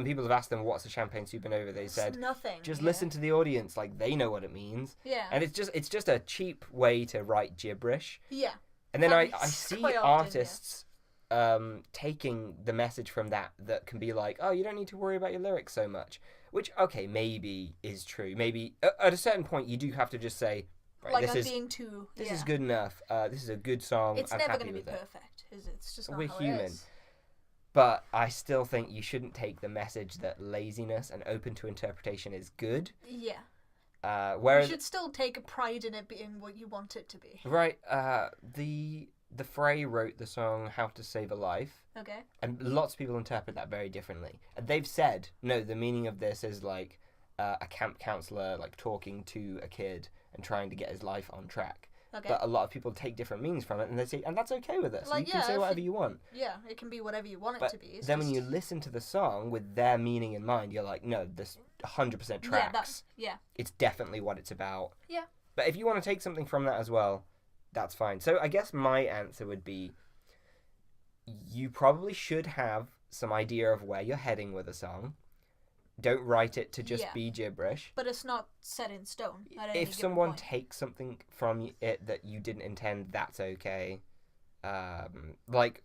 people have asked them what's a Champagne Supernova, they said nothing. Just listen to the audience, they know what it means. Yeah. And it's just a cheap way to write gibberish. Yeah. And then I see artists taking the message from that can be like, oh, you don't need to worry about your lyrics so much. Which, okay, maybe is true. Maybe at a certain point you do have to just say, right, this is good enough. This is a good song. It's I'm never going to be perfect, is it? It's just not We're how human. It is. But I still think you shouldn't take the message that laziness and open to interpretation is good. Yeah. Whereas you should still take a pride in it being what you want it to be. Right. The Fray wrote the song "How to Save a Life." Okay. And lots of people interpret that very differently. And they've said, no, the meaning of this is a camp counselor talking to a kid and trying to get his life on track. Okay. But a lot of people take different meanings from it, and they say, and that's okay with us. You can say whatever you want. Yeah, it can be whatever you want it to be. Then when you listen to the song with their meaning in mind, you're like, no, this 100% tracks. Yeah. It's definitely what it's about. Yeah. But if you want to take something from that as well, that's fine. So I guess my answer would be, you probably should have some idea of where you're heading with a song. Don't write it to just be gibberish. But it's not set in stone. If someone takes something from it that you didn't intend, that's okay. Like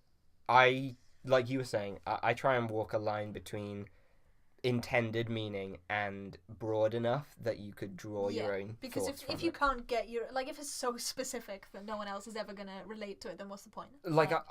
you were saying, I try and walk a line between intended meaning and broad enough that you could draw your own because thoughts if you can't get your if it's so specific that no one else is ever gonna relate to it, then what's the point?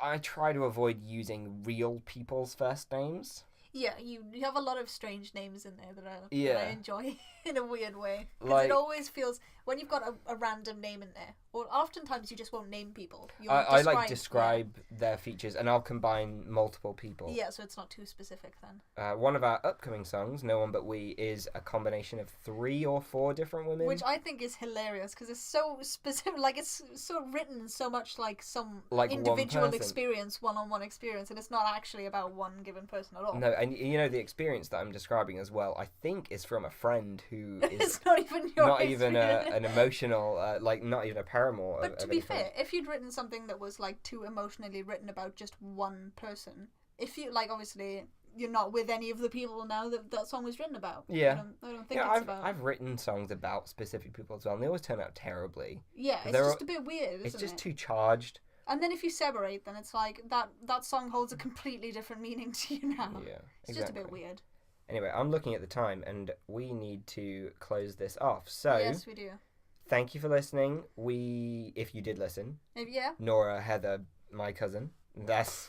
I try to avoid using real people's first names. Yeah, you have a lot of strange names in there that I enjoy in a weird way. Because it always feels when you've got a random name in there, or oftentimes you just won't name people. I like describe their features, and I'll combine multiple people. Yeah, so it's not too specific then. One of our upcoming songs, No One But We, is a combination of 3 or 4 different women. Which I think is hilarious, because it's so specific, like it's so written so much like some individual experience, one-on-one experience, and it's not actually about one given person at all. No, and you know, the experience that I'm describing as well, I think is from a friend who is it's not even your not even an emotional, like not even a paramour. But to be fair, if you'd written something that was like too emotionally written about just one person, if you like, obviously you're not with any of the people now that song was written about. Yeah, I don't think it's about. I've written songs about specific people as well, and they always turn out terribly. Yeah, it's just a bit weird. Isn't it's just it? too charged. And then if you separate, then it's like that song holds a completely different meaning to you now. Yeah, it's just a bit weird. Anyway, I'm looking at the time, and we need to close this off. So yes, we do. Thank you for listening. If you did listen, yeah. Nora, Heather, my cousin, that's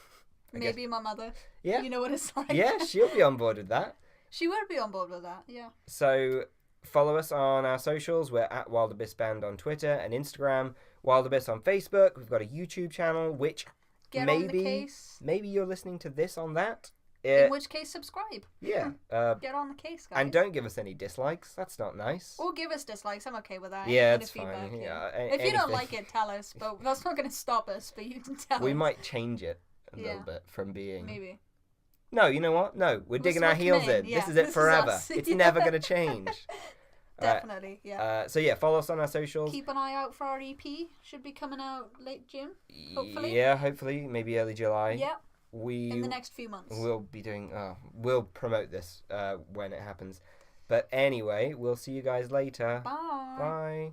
maybe my mother. Yeah, you know what it's like. Yeah, she'll be on board with that. She would be on board with that. Yeah. So follow us on our socials. We're at Wild Abyss Band on Twitter and Instagram. Wild Abyss on Facebook. We've got a YouTube channel, which maybe you're listening to this on that. In which case, subscribe. Yeah. Get on the case, guys. And don't give us any dislikes. That's not nice. Or give us dislikes. I'm okay with that. Yeah, it's fine. Yeah. If you don't like it, tell us. But that's not going to stop us. But you can tell us. We might change it a little bit from being... Maybe. No, you know what? No, we're digging our heels in. Yeah, this is it forever. It's never going to change. Definitely, yeah. So yeah, follow us on our socials. Keep an eye out for our EP. Should be coming out late June, hopefully. Yeah, hopefully. Maybe early July. Yeah. In the next few months. We'll be doing... we'll promote this when it happens. But anyway, we'll see you guys later. Bye. Bye.